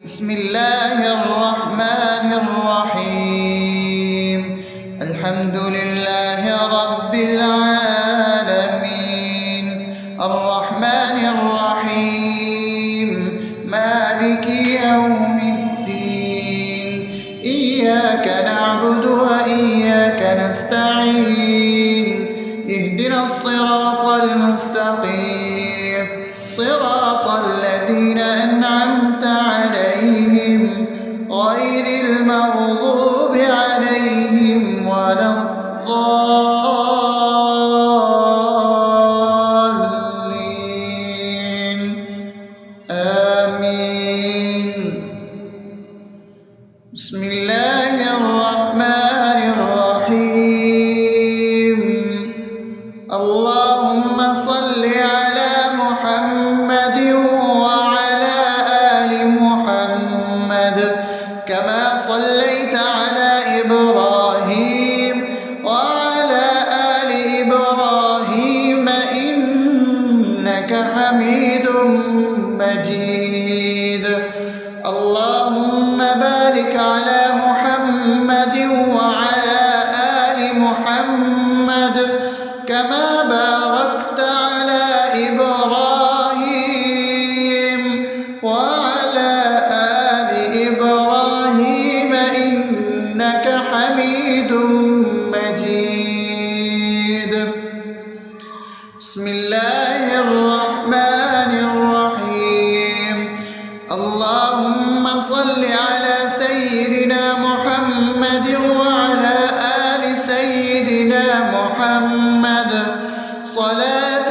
بسم الله الرحمن الرحيم. الحمد لله رب العالمين، الرحمن الرحيم، مالك يوم الدين. إياك نعبد وإياك نستعين، اهدنا الصراط المستقيم، صراط الذين أنعمت عليهم غير المغضوب عليهم ولا الضالين. آمين. بسم الله الرحمن الرحيم. اللهم صل على محمد وعلى آل محمد كما صليت على إبراهيم وعلى آل إبراهيم إنك حميد مجيد. اللهم بارك على محمد وعلى آل محمد كما باركت على إبراهيم وعلى آل إبراهيم إنك حميد مجيد. بسم الله الرحمن الرحيم. اللهم صل على سيدنا محمد وعلى آل سيدنا محمد صلاة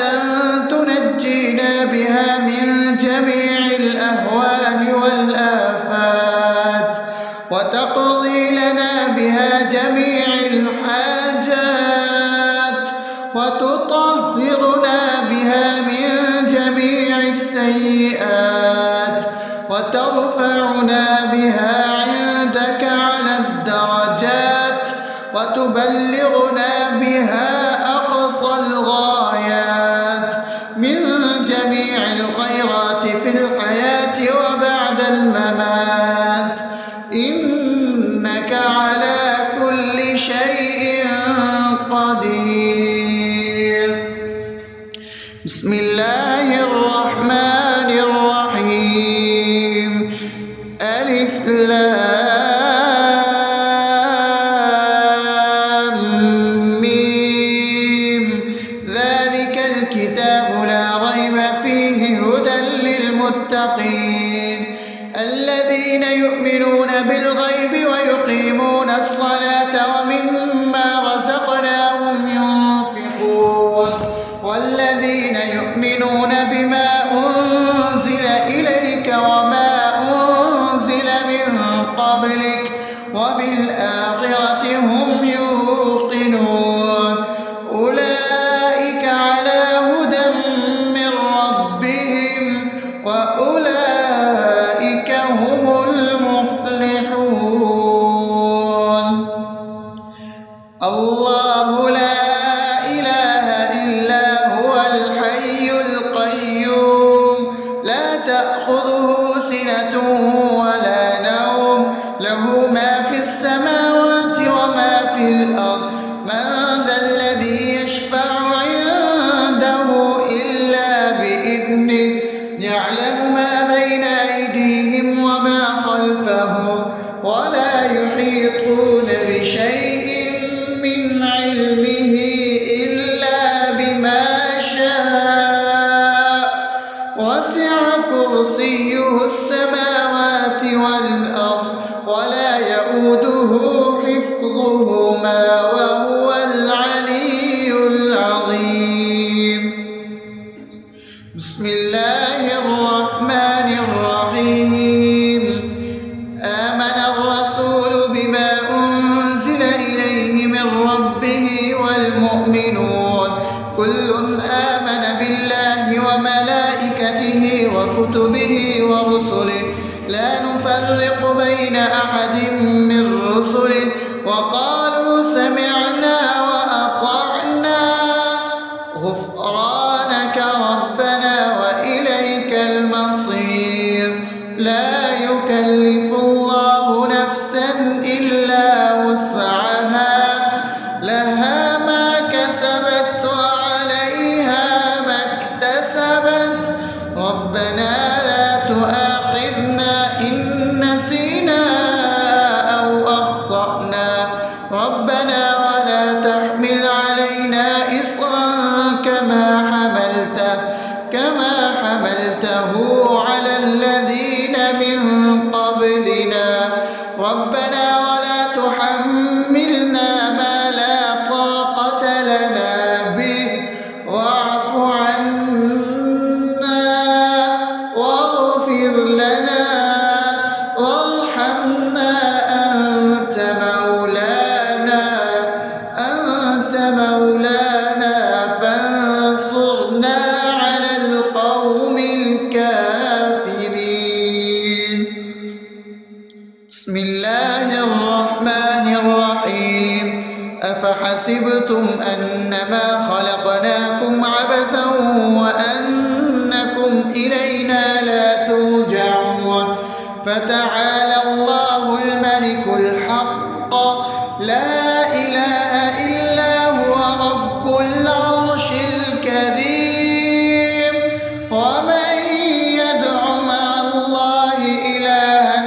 تنجينا بها من جميع الأهوال والآفات، وتقضي لنا بها جميع الحاجات، وتطهرنا بها من جميع السيئات، وترفعنا بها عندك على الدرجات، وتبلغنا بها أقصى الغايات من جميع الخيرات في الحياة وبعد الممات، إنك على كل شيء قدير. بسم الله الرحمن الرحيم. ألف لام ميم. ذلك الكتاب لا ريب فيه هدى للمتقين الذين يؤمنون بالغيب ويقيمون الصلاة ومما رزقناهم ينفقون والذين يؤمنون بما أنزل إليك وما أنزل من قبلك وبالآخرة هم يوقنون أولئك على هدى من ربهم وأولئك هم المفلحون. الله لا إله إلا هو الحي القيوم لا تأخذه سنة ولا نوم له ما في السماوات وما في الأرض. من ذا الذي يشفع عنده إلا بإذنه يعلم ما بين أيديهم وما خلفهم ولا يحيطون بشيء من علمه إلا بما شاء وسع كرسيه السماوات والأرض ولا يؤوده حفظهما وهو العلي العظيم. بسم الله الرحمن الرحيم. آمن الرسول بما أنزل إليه من ربه والمؤمنون كل آمن بالله وملائكته وكتبه ورسله لا نفرق بين أحد من رسله وقالوا سمعنا وأطعنا غفرانك ربنا وإليك المصير. لا يكلف يكلف الله نفسا إلا وسعها لها ما كسبت وعليها ما اكتسبت ربنا لا تؤاخذنا إن نسينا أو أخطأنا ربنا ولا تحمل علينا إصرا كما حملته على الذين من قبلنا ربنا ولا تحملنا ما لا طاقة لنا به واعف عنا واغفر لنا وارحمنا أنت مولانا فانصرنا على القوم الكافرين. بسم الله الرحمن الرحيم أفحسبتم أنما خلقناكم عبثا وأنكم إلينا لا ترجعون فتعالى الله الملك الحق لا إله إلا هو رب العرش الكريم ومن يدع مع الله إلها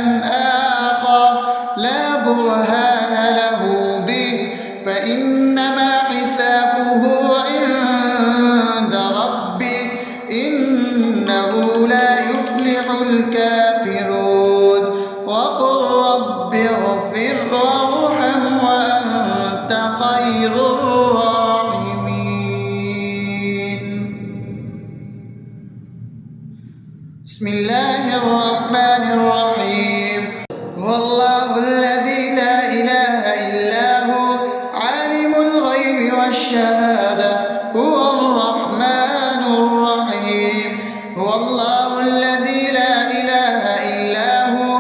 آخر لا برهان له به فإنما حسابه عند ربه إنه لا يفلح الكافرون وقل رب اغفر وارحم وأنت خير الراحمين. بسم الله الرحمن الرحيم هو الله الذي لا إله إلا هو عالم الغيب والشهادة هو الرحمن الرحيم هو الله الذي لا إله إلا هو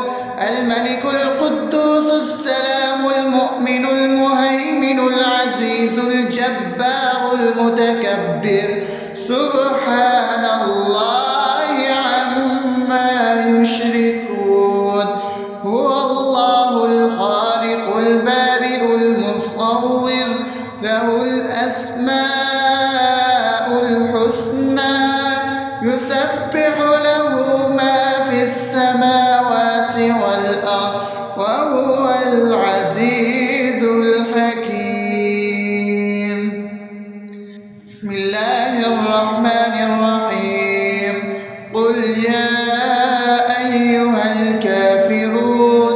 الملك القدوس السلام المؤمن المهيمن العزيز الجبار المتكبر سبحان الله عما يشركون هو الله الخالق البارئ المصور له الأسماء الحسنى يسبح له ما في السماوات والأرض وهو العزيز الحكيم. بسم الله الرحمن الرحيم قل يا أيها الكافرون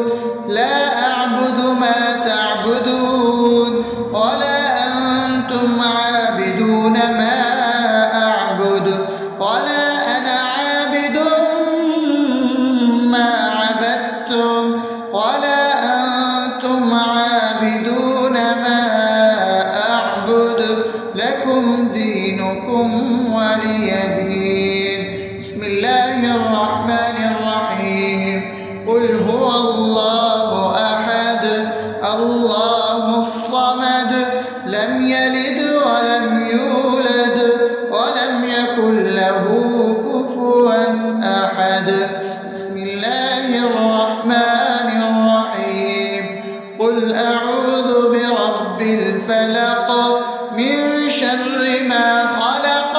لا أعبد ما تعبدون ولا أنتم عابدون ما أعبد ولا أنا عابد ما عبدتم ولا أنتم عابدون ما أعبد لكم دينكم ولي دين. بسم الله الرحمن الرحيم قل هو الله أحد الله الصمد لم يلد ولم يولد ولم يكن له كفوا أحد. بسم الله الرحمن الرحيم قل أعوذ برب الفلق من شر ما خلق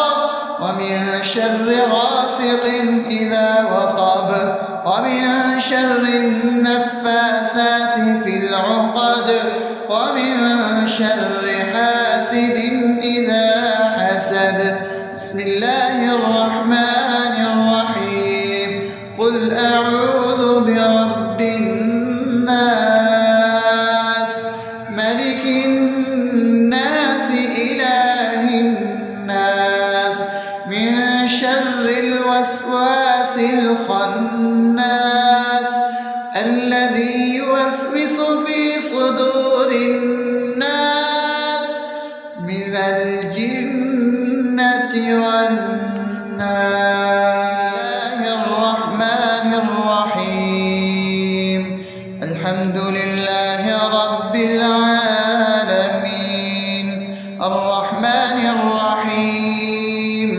ومن شر غاسق إذا وقب ومن شر النفاثات في العقد ومن شر حاسد إذا حسد. بسم الله الرحمن الرحيم قل أعوذ برب الناس ملك الناس إله الناس من شر الوسواس الخناس الذي يوسوس في صدور الناس من الجنة والناس. الرحمن الرحيم الحمد لله رب العالمين الرحمن الرحيم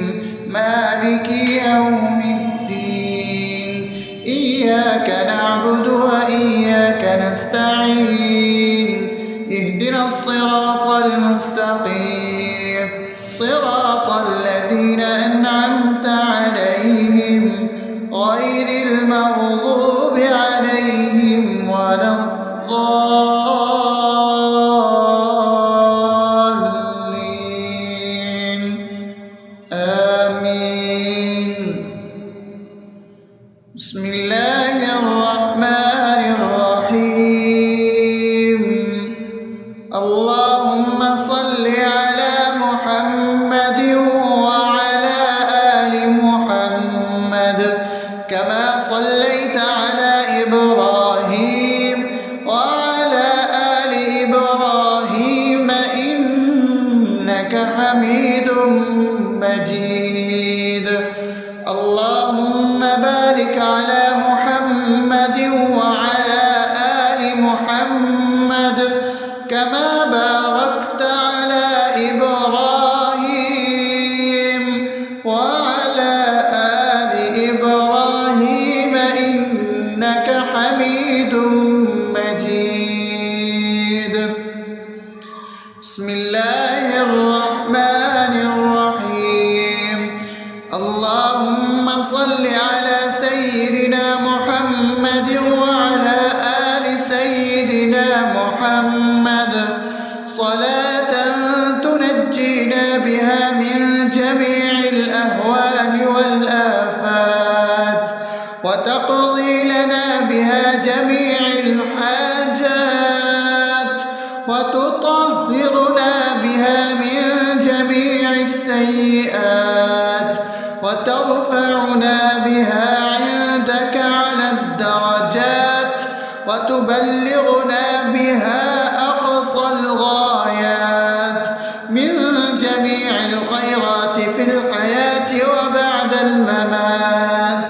مالك يوم الدين إياك نعبد اهدنا الصراط المستقيم صراط الذين أنعمت عليهم غير المغضوب عليهم ولا الضالين آمين. بسم الله الرحمن الرحيم. اللهم صل على محمد وعلى آل محمد كما صليت على إبراهيم وعلى آل إبراهيم إنك حميد مجيد. اللهم بارك على محمد وعلى آل محمد كما باركت على إبراهيم وعلى آل إبراهيم إنك حميد مجيد. بسم الله الرحمن الرحيم. اللهم صل على سيدنا محمد وعلى آل سيدنا محمد صلاة تنجينا بها من جميع الأهوال والآفات وتقضي لنا بها جميع الحاجات وتطهرنا بها من جميع السيئات وترفعنا بها عندك على الدرجات وتبلغنا بها أقصى الغايات من جميع الخيرات في الحياة وبعد الممات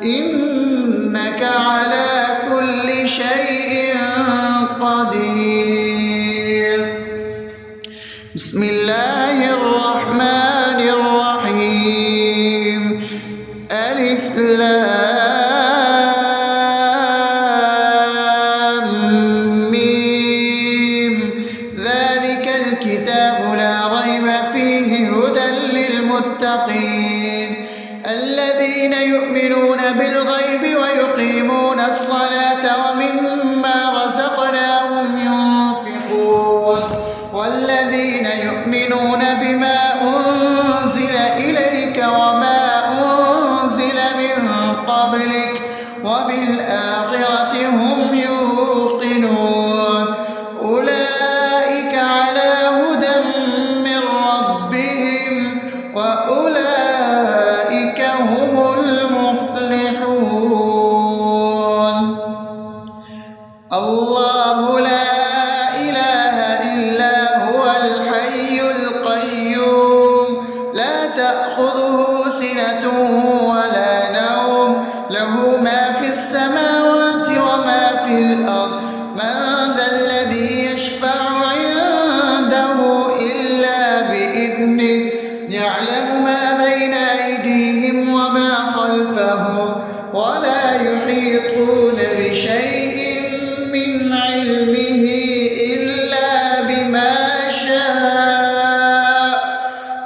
إنك على كل شيء قدير. بسم الله الرحمن الرحيم. ألف لام ميم ذلك الكتاب لا ريب فيه هدى للمتقين الذين يؤمنون بالغيب ويقيمون الصلاة ومما رزقناهم ينفقون والذين يؤمنون بما أنزل إليك وما أنزل من قبلك وبالآخرة هم يوقنون أولئك على هدى من ربهم وأولئك هم المفلحون. الله لا إله إلا هو الحي القيوم لا تأخذه سنة ولا نوم له ما في السماوات وما في الأرض من ذا الذي يشفع عنده إلا بإذنه يعلم ما بين أيديهم وما خلفهم ولا يحيطون بشيء من علمه إلا بما شاء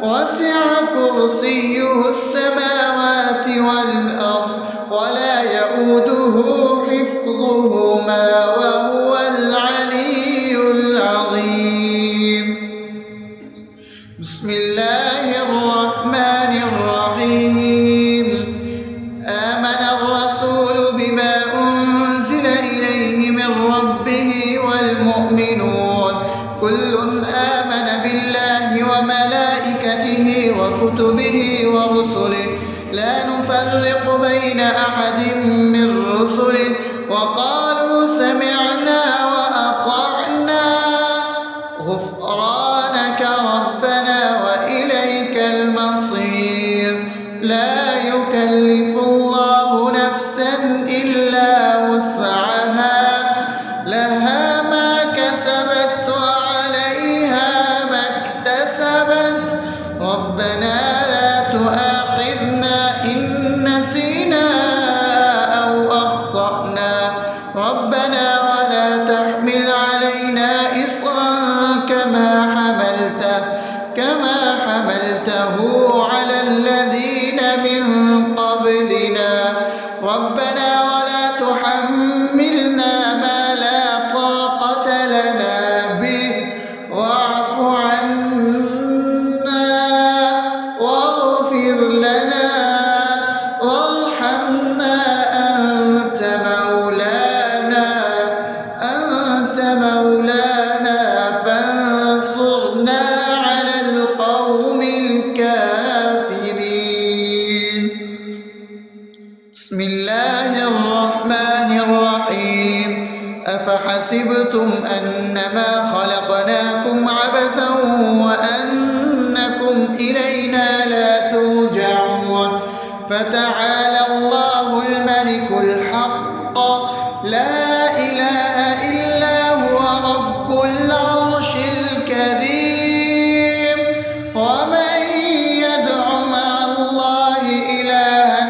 وسع كرسيه السماوات والأرض ولا يؤوده حفظهما وهو العلي العظيم. بسم الله الرحمن الرحيم. آمن الرسول بما أنزل إليه من ربه والمؤمنون كل آمن بالله وملائكته وكتبه ورسله لا نفرق بين أحد من رسله وقالوا سمعنا وأطعنا غفرانك ربنا وإليك المصير. لا يكلف الله نفسا إلا وسعها لها ما كسبت وعليها ما اكتسبت ربنا لا تؤاخذنا إن نسينا أو أخطأنا ربنا ولا تحمل علينا إصرا أفحسبتم أنما خلقناكم عبثا وأنكم إلينا لا ترجعون فتعالى الله الملك الحق لا إله إلا هو رب العرش الكريم ومن يدع مع الله إلها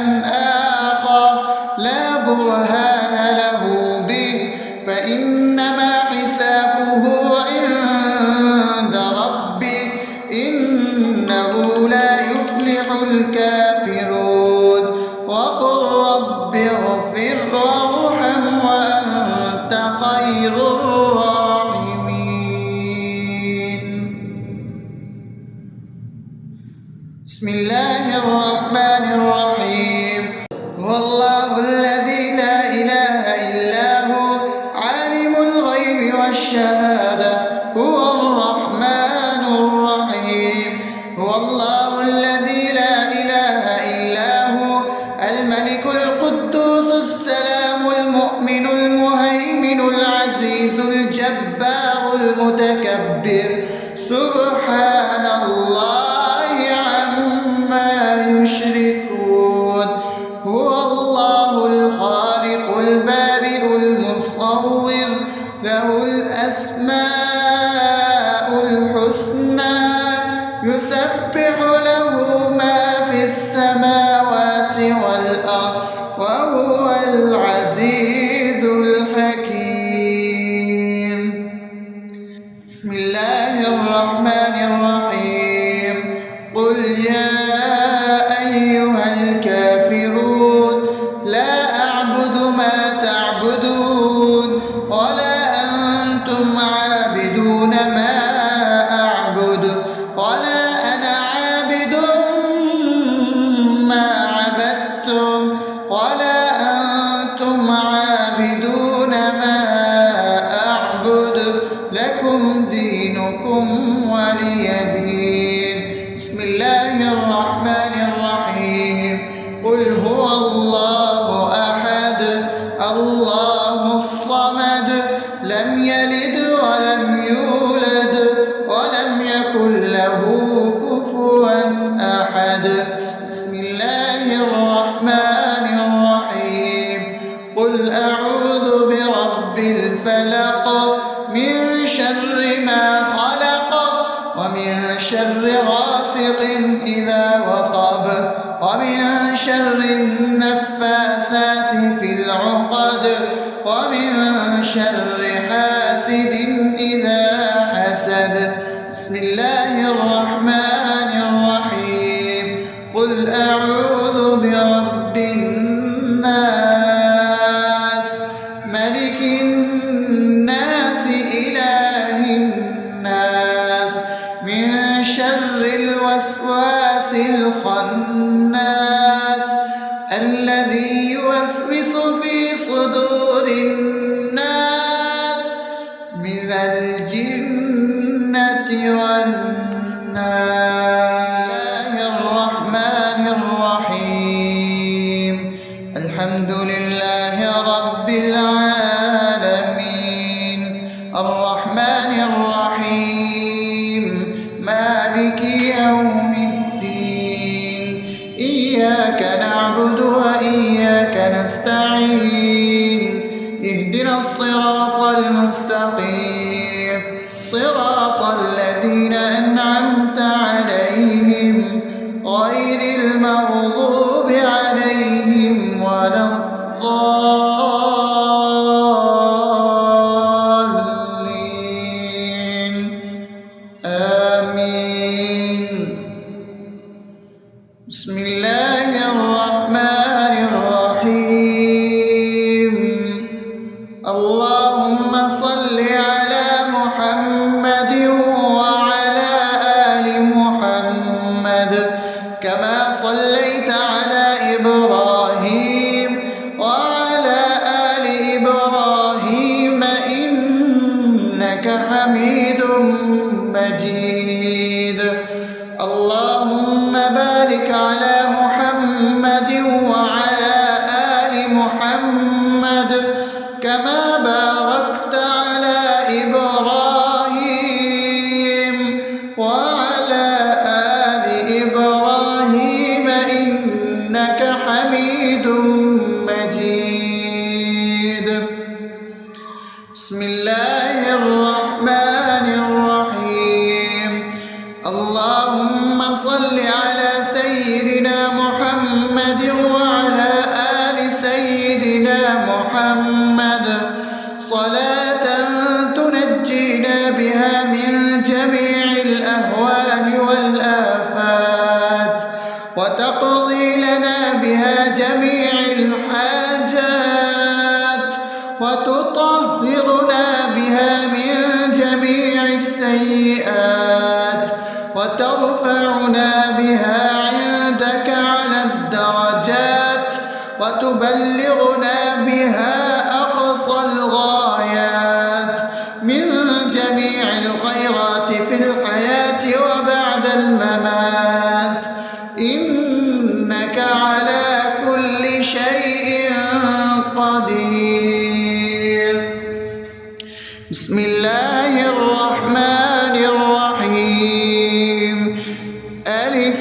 آخر لا برهان له به فإنما حسابه عند ربه إنه لا يفلح الكافرون وقل رب اغفر وارحم وأنت خير الراحمين. بسم الله الرحمن الرحيم. هو الله الذي لا إله إلا هو عالم الغيب والشهادة هو الرحمن الرحيم. هو الله الذي لا إله إلا هو الملك القدوس السلام المؤمن المهيمن العزيز الجبار المتكبر سبحان الله عما يشركون. هو الله الخالق البارئ المصور له الأسماء الحسنى يسبح له ما في السماوات والأرض وهو العزيز الحكيم. بسم الله الرحمن الرحيم. قل يا أيها الكافرون لا أعبد ما تعبدون ولا أنتم عابدون ما أعبد ولا أنا عابد ما عبدتم ولا أنتم عابدون ما أعبد لكم دينكم ولي دين. بسم الله الرحمن الرحيم. قل هو الله أحد الله الصمد لم يلد ولم يولد ولم يكن له كفوا أحد. بسم الله الرحمن الرحيم. قل أعوذ برب الفلق من شر ما خلق ومن شر غاسق إذا وقب ومن شر النفاثات في العقد ومن شر حاسد إذا حسد. بسم الله الرحمن الرحيم. قل أعوذ برب الناس ملك الناس إله الناس من شر الوسواس الخناس الذي يوسوس في صدور الناس من الجنة والناس. الرحمن الرحيم. الحمد لله رب العالمين الرحمن الرحيم مالك يوم الدين إياك نعبد وإياك نستعين اهدنا الصراط المستقيم صراط الذين أنعمت عليهم غير المغضوب عليهم ولا الضالين آمين. بسم الله الرحمن الرحيم. اللهم صل على محمد وعلى آل محمد كما صليت على إبراهيم وعلى آل إبراهيم إنك حميد مجيد. اللهم بارك على محمد وعلى آل محمد كما باركت بسم الله الرحمن الرحيم اللهم صل على سيدنا محمد وعلى آل سيدنا محمد صلاة تنجينا بها من جميع الأهوال والآفات وتقضي لنا بها جميع الحاجات وتطهرنا بها من جميع السيئات وترفعنا بها عندك على الدرجات وتبلغنا بها أقصى الغايات من جميع الخيرات في الحياة وبعد الممات إنك على كل شيء قدير. بسم الله الرحمن الرحيم ألف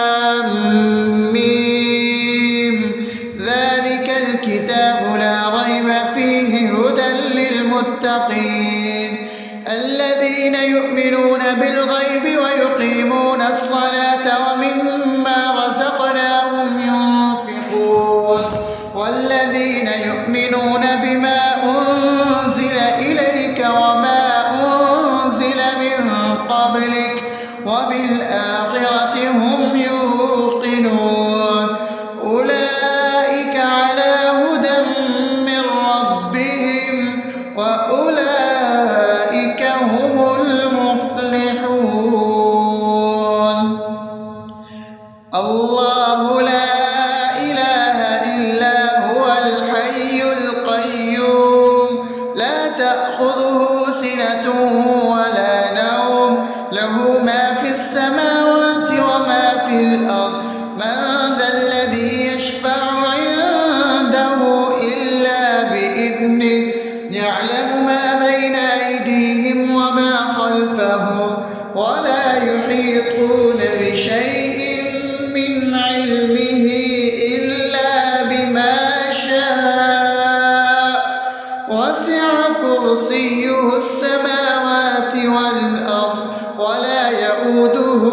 لام ميم ذلك الكتاب لا ريب فيه هدى للمتقين الذين يؤمنون بالغيب ويقيمون الصلاة ومما رزقناهم ينفقون والذين يؤمنون بما أنزل إليك وما أنزل من قبلك وبالآخرة هم يوقنون أولئك على هدى من ربهم وأولئك هم المفلحون. الله لا إله إلا هو الحي القيوم لا تأخذه سنة ولا نوم له ما في السماوات وما في الأرض من ذا الذي يشفع عنده إلا بإذنه يعلم ما بين أيديهم وما خلفهم ولا يحيطون بشيء من علمه إلا بما شاء وسع كرسيه السماوات والأرض ولا يؤوده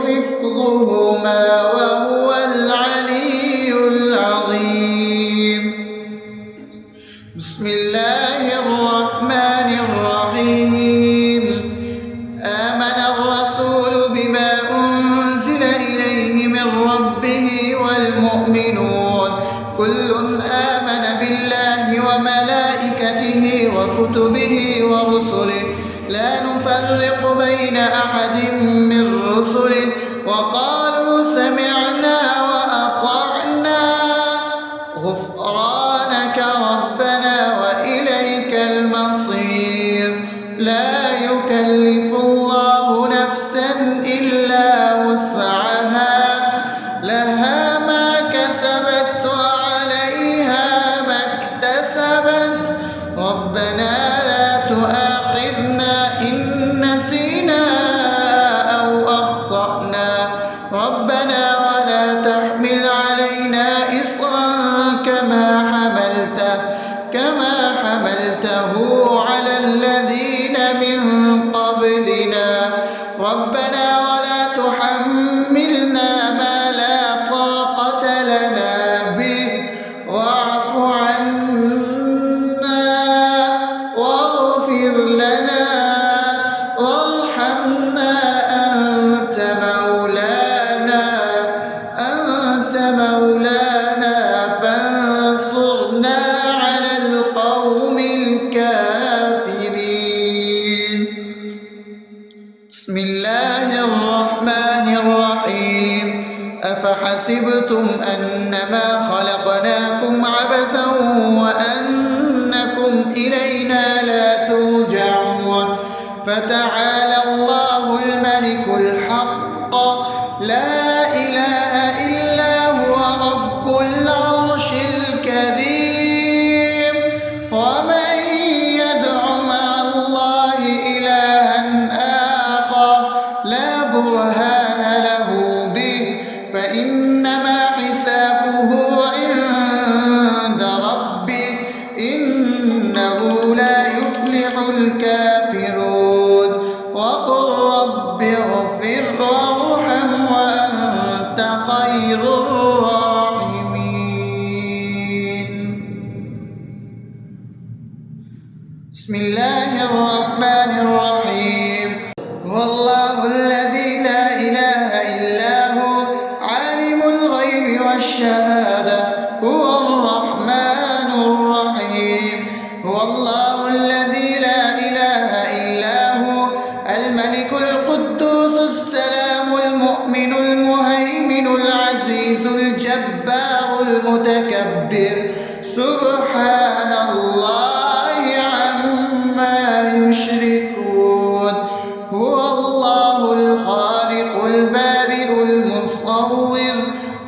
حفظهما وهو العلي العظيم. بسم الله الرحمن الرحيم آمن الرسول بما أنزل إليه من ربه والمؤمنون كل آمن بالله وملائكته وكتبه ورسله لا نفرق بين أحد من رسله وقالوا سمعنا وأطعنا غفرانك ربنا وإليك المصير لا يكلف الله نفسا إلا وسعها لها ما كسبت وعليها ما اكتسبت ربنا لا تؤاخذنا إن نسينا أو أخطأنا ربنا ولا تحمل علينا إصرا كما حملته على الذين من قبلنا ربنا ولا تحملنا ما لا طاقة لنا به واعف عنا واغفر لنا وارحمنا أنت مولانا فانصرنا على القوم الكافرين. بسم الله الرحمن الرحيم أفحسبتم أنما خلقناكم عبثا وأنكم إلينا لا ترجعون فتعالى الله الملك الحق لا إله إلا هو رب العرش الكريم ومن يدع مع الله إلها آخر لا برهان له به فإنما حسابه عند بسم الله الرحمن الرحيم هو الله الذي لا إله إلا هو عالم الغيب والشهادة هو الرحمن الرحيم هو الله الذي لا إله إلا هو الملك القدوس السلام المؤمن المهيمن العزيز الجبار المتكبر سبحان الله عما يشركون هو الله الخالق البارئ المصور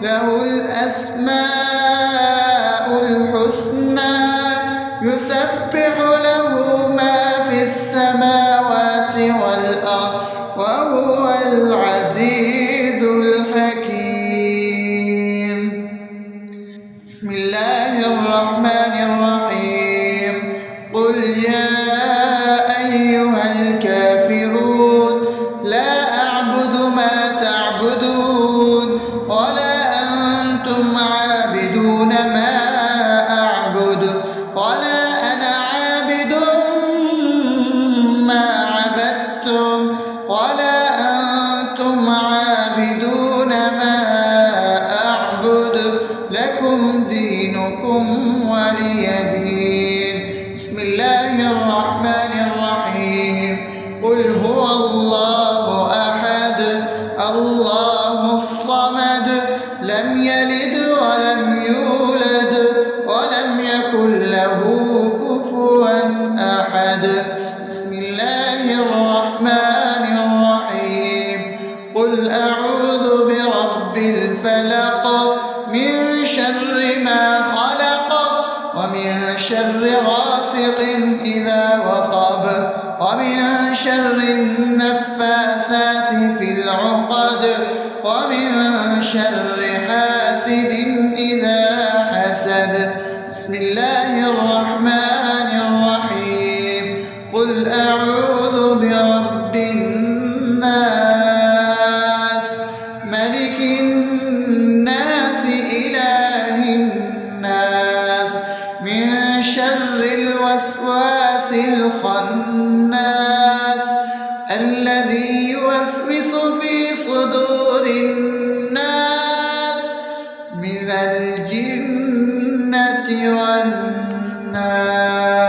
له الأسماء الحسنى يسبح له ما في السماوات والأرض وهو العزيز الحكيم بسم الله الرحمن الرحيم قل يا أيها الكافرون لا أعبد ما تعبدون ولا أنتم عابدون ما أعبد ولا أنا عابد ما عبدتم ولا أنتم عابدون ما أعبد لكم دينكم ولي دين بسم الله الرحمن الرحيم قل هو الله أحد الله الصمد لم يلد ولم يولد ولم يكن له كفوا أحد بسم الله الرحمن الرحيم قل أعوذ برب الفلق من شر ما خلق ومن شر غاسق إذا وقب ومن شر النفاثات في العقد ومن شر حاسد إذا حسد بسم الله الرحمن الرحيم قل أعوذ برب الناس ملك الناس إله الناس من شر الوسواس الخناس الذي يوسوس في صدور الناس من الجنة والناس